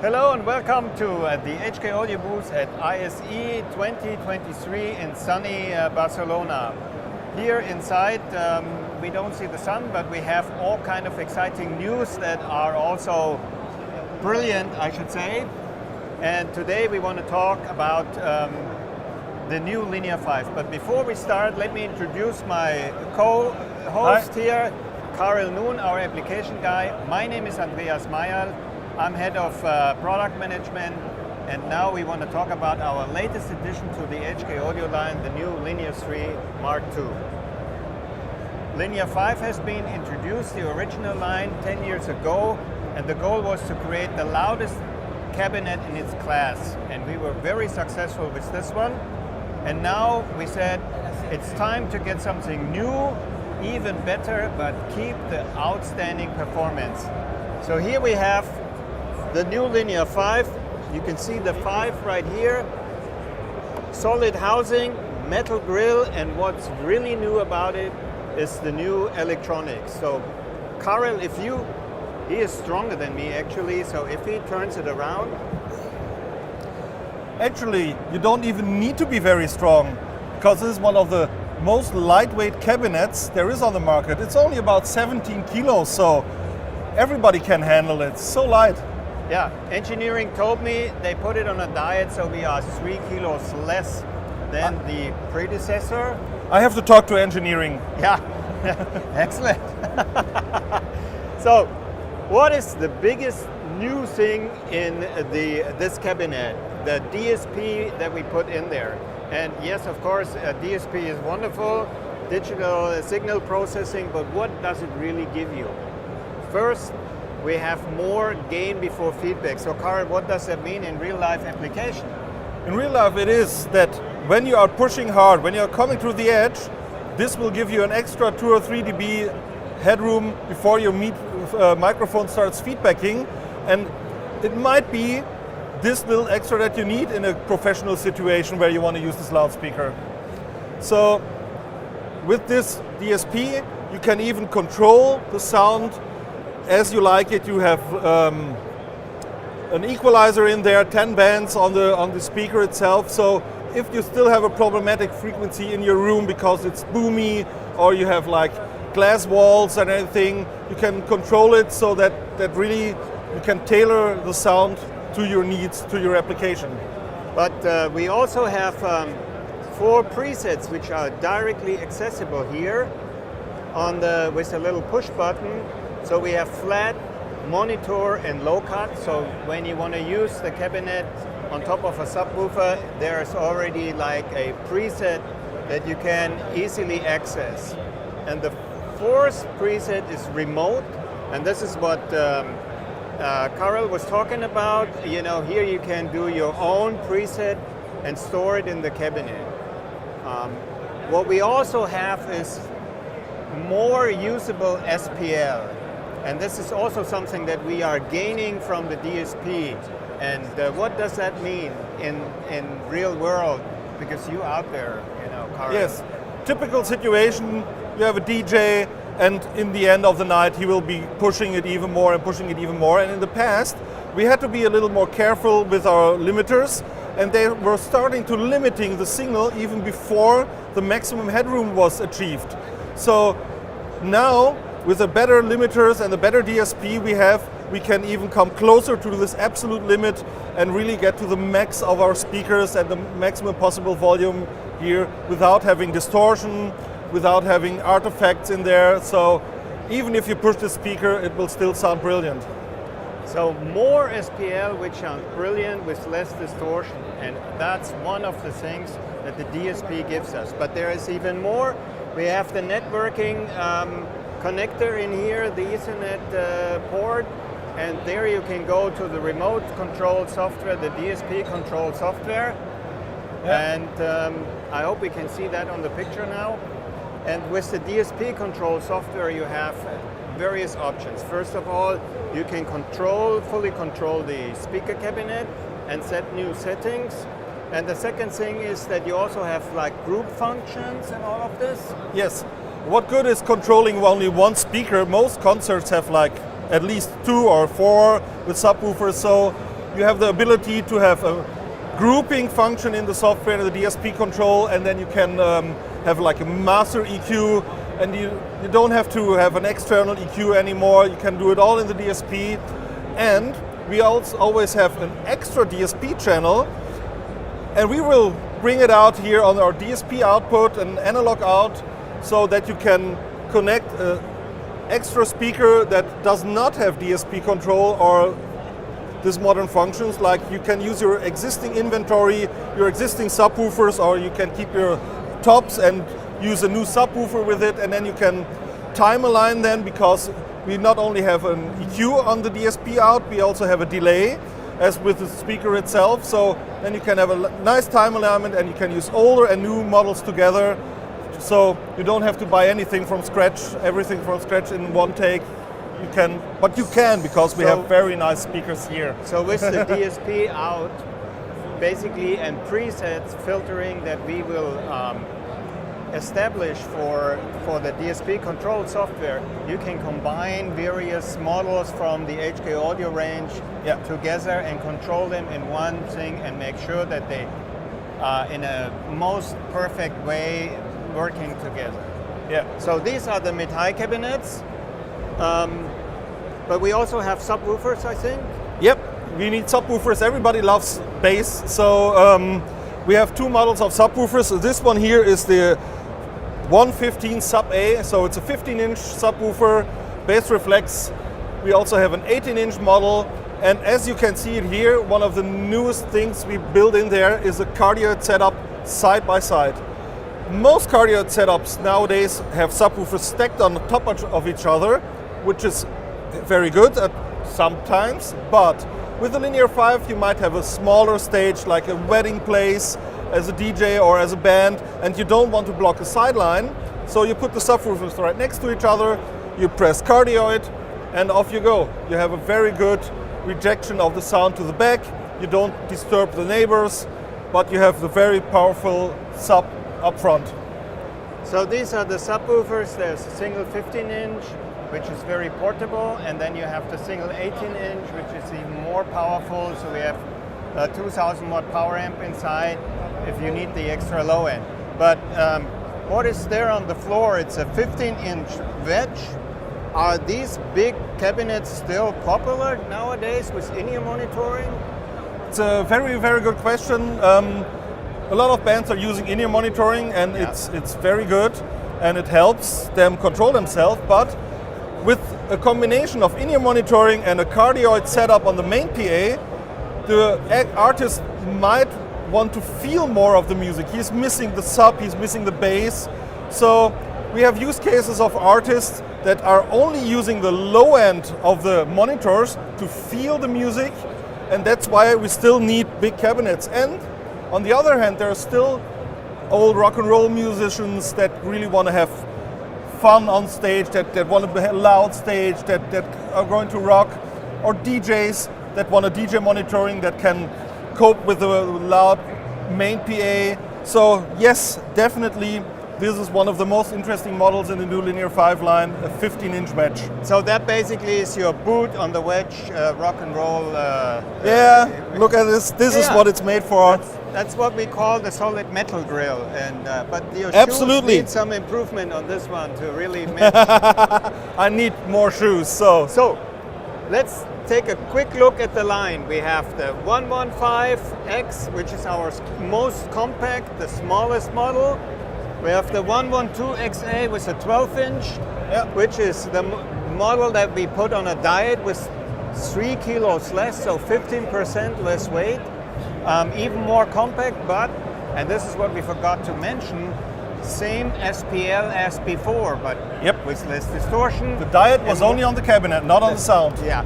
Hello and welcome to the HK Audio booth at ISE 2023 in sunny Barcelona. Here inside we don't see the sun, but we have all kind of exciting news that are also brilliant, I should say. And today we want to talk about the new Linear 5. But before we start, let me introduce my co-host here, Karel Noon, our application guy. My name is Andreas Mayerl. I'm head of product management, and now we want to talk about our latest addition to the HK Audio line, the new Linear 3 Mark II. Linear 5 has been introduced, the original line, 10 years ago, and the goal was to create the loudest cabinet in its class. And we were very successful with this one. And now we said, it's time to get something new, even better, but keep the outstanding performance. So here we have the new Linear 5, you can see the 5 right here. Solid housing, metal grille, and what's really new about it is the new electronics. So Karel, he is stronger than me actually, so if he turns it around. Actually, you don't even need to be very strong, because this is one of the most lightweight cabinets there is on the market. It's only about 17 kilos, so everybody can handle it. It's so light. Yeah, engineering told me they put it on a diet, so we are 3 kilos less than the predecessor. I have to talk to engineering. Yeah, excellent. So, what is the biggest new thing in this cabinet? The DSP that we put in there. And yes, of course, DSP is wonderful, digital signal processing, but what does it really give you? First, we have more gain before feedback. So Karel, what does that mean in real life application? In real life it is that when you are pushing hard, when you are coming through the edge, this will give you an extra 2 or 3 dB headroom before your microphone starts feedbacking. And it might be this little extra that you need in a professional situation where you want to use this loudspeaker. So with this DSP, you can even control the sound as you like it. You have an equalizer in there, 10 bands on the speaker itself. So if you still have a problematic frequency in your room because it's boomy, or you have like glass walls and everything, you can control it so that really you can tailor the sound to your needs, to your application. But we also have 4 presets which are directly accessible here with a little push button. So we have flat, monitor, and low cut. So when you want to use the cabinet on top of a subwoofer, there's already like a preset that you can easily access. And the 4th preset is remote, and this is what Karel was talking about. You know, here you can do your own preset and store it in the cabinet. What we also have is more usable SPL. And this is also something that we are gaining from the DSP. And what does that mean in real world? Because you out there, you know, Karel. Yes, typical situation, you have a DJ, and in the end of the night he will be pushing it even more and pushing it even more. And in the past, we had to be a little more careful with our limiters, and they were starting to limiting the signal even before the maximum headroom was achieved. So now, with the better limiters and the better DSP we can even come closer to this absolute limit and really get to the max of our speakers and the maximum possible volume here without having distortion, without having artifacts in there. So even if you push the speaker, it will still sound brilliant. So more SPL, which sounds brilliant with less distortion. And that's one of the things that the DSP gives us. But there is even more. We have the networking connector in here, the Ethernet port, and there you can go to the remote control software, the DSP control software. Yeah. And I hope we can see that on the picture now. And with the DSP control software you have various options. First of all, you can fully control the speaker cabinet and set new settings. And the second thing is that you also have like group functions and all of this. Yes. What good is controlling only one speaker? Most concerts have like at least 2 or 4 with subwoofers, so you have the ability to have a grouping function in the software, the DSP control, and then you can have like a master EQ, and you don't have to have an external EQ anymore. You can do it all in the DSP. And we also always have an extra DSP channel, and we will bring it out here on our DSP output and analog out, so that you can connect an extra speaker that does not have DSP control or these modern functions. Like you can use your existing inventory, your existing subwoofers, or you can keep your tops and use a new subwoofer with it, and then you can time align them, because we not only have an EQ on the DSP out, we also have a delay as with the speaker itself. So then you can have a nice time alignment, and you can use older and new models together. So you don't have to buy anything from scratch, everything from scratch in one take. You can, but you can, because we have very nice speakers here. So with the DSP out, basically, and presets filtering that we will establish for the DSP control software, you can combine various models from the HK audio range together and control them in one thing, and make sure that they in a most perfect way working together. Yeah. So these are the mid-high cabinets, but we also have subwoofers, I think. Yep, we need subwoofers. Everybody loves bass, so we have two models of subwoofers. This one here is the 115 Sub A, so it's a 15-inch subwoofer, bass reflex. We also have an 18-inch model, and as you can see it here, one of the newest things we built in there is a cardioid setup side by side. Most cardioid setups nowadays have subwoofers stacked on top of each other, which is very good at sometimes, but with the Linear 5 you might have a smaller stage, like a wedding place, as a DJ or as a band, and you don't want to block a sideline, so you put the subwoofers right next to each other, you press cardioid, and off you go. You have a very good rejection of the sound to the back, you don't disturb the neighbors, but you have the very powerful sub up front. So these are the subwoofers. There's a single 15-inch, which is very portable, and then you have the single 18-inch, which is even more powerful. So we have a 2000 watt power amp inside if you need the extra low end. But what is there on the floor? It's a 15-inch wedge. Are these big cabinets still popular nowadays with in-ear monitoring? It's a very, very good question. A lot of bands are using in-ear monitoring, and it's very good, and it helps them control themselves. But with a combination of in-ear monitoring and a cardioid setup on the main PA, the artist might want to feel more of the music. He's missing the sub, he's missing the bass. So we have use cases of artists that are only using the low end of the monitors to feel the music, and that's why we still need big cabinets. And on the other hand, there are still old rock and roll musicians that really want to have fun on stage, that want to be a loud stage, that are going to rock, or DJs that want a DJ monitoring that can cope with the loud main PA. So yes, definitely, this is one of the most interesting models in the new Linear 5 line, a 15-inch wedge. So that basically is your boot on the wedge, rock and roll. Look at this. This is what it's made for. That's what we call the solid metal grill. And but your Absolutely. shoes need some improvement on this one to really match. I need more shoes. So let's take a quick look at the line. We have the 115X, which is our most compact, the smallest model. We have the 112XA with a 12-inch, which is the model that we put on a diet with 3 kilos less, so 15% less weight. Even more compact, but, and this is what we forgot to mention, same SPL as before, but with less distortion. The diet was only on the cabinet, not on the sound. Yeah.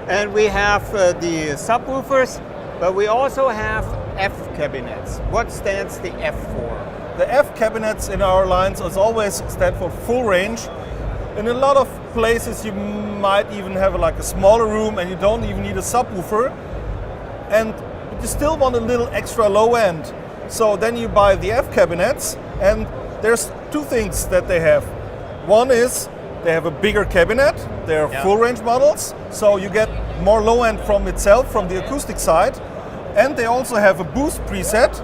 And we have the subwoofers, but we also have F cabinets. What stands the F for? The F cabinets in our lines as always stand for full range. In a lot of places you might even have like a smaller room and you don't even need a subwoofer, and you still want a little extra low end. So then you buy the F cabinets, and there's two things that they have. One is they have a bigger cabinet, they're full range models, so you get more low end from itself, from the acoustic side. And they also have a boost preset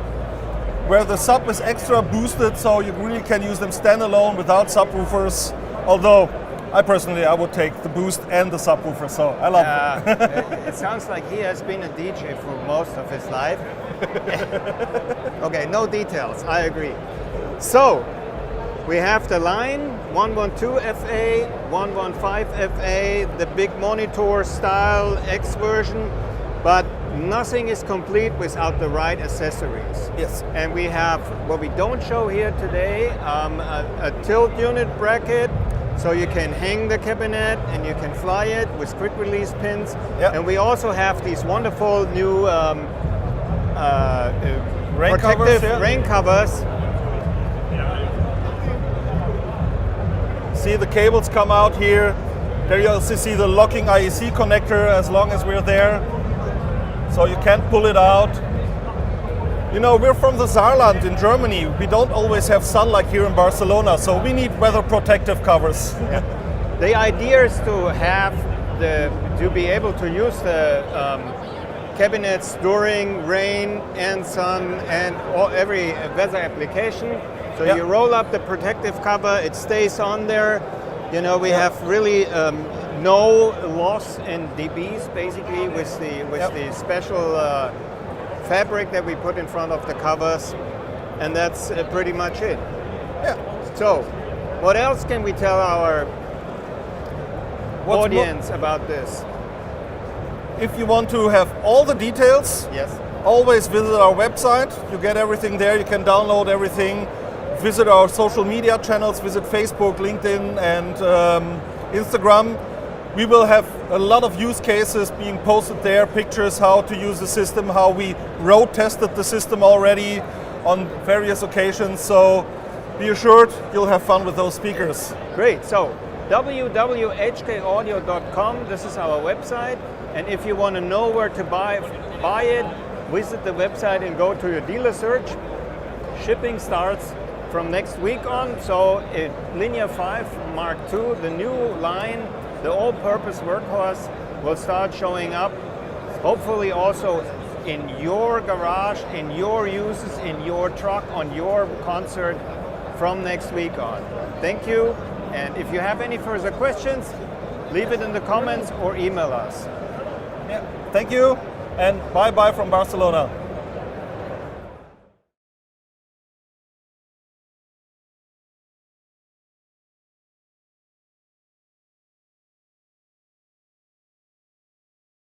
where the sub is extra boosted, so you really can use them standalone without subwoofers. Although I would take the boost and the subwoofer, so I love it. It sounds like he has been a DJ for most of his life. Okay, no details, I agree. So, we have the line 112 FA, 115 FA, the big monitor style X version, but nothing is complete without the right accessories. Yes. And we have, what we don't show here today, a tilt unit bracket, so you can hang the cabinet and you can fly it with quick release pins. Yep. And we also have these wonderful new Rain protective covers, yeah. rain covers. See the cables come out here. There you also see the locking ISE connector as long as we're there. So you can't pull it out. You know, we're from the Saarland in Germany. We don't always have sun like here in Barcelona, so we need weather protective covers. Yeah. The idea is to be able to use the cabinets during rain and sun and every weather application. So Yeah. you roll up the protective cover, it stays on there. You know, we have really no loss in dBs basically with the special fabric that we put in front of the covers, and that's pretty much it. Yeah. So, what else can we tell our audience about this? If you want to have all the details, Yes. always visit our website. You get everything there. You can download everything. Visit our social media channels. Visit Facebook, LinkedIn, and Instagram. We will have a lot of use cases being posted there, pictures how to use the system, how we road tested the system already on various occasions. So be assured you'll have fun with those speakers. Great. So www.hkaudio.com, this is our website. And if you want to know where to buy it, visit the website and go to your dealer search. Shipping starts from next week on. So Linear 5 Mark II, the new line, the all-purpose workhorse, will start showing up, hopefully also in your garage, in your uses, in your truck, on your concert from next week on. Thank you, and if you have any further questions, leave it in the comments or email us. Yeah. Thank you, and bye-bye from Barcelona.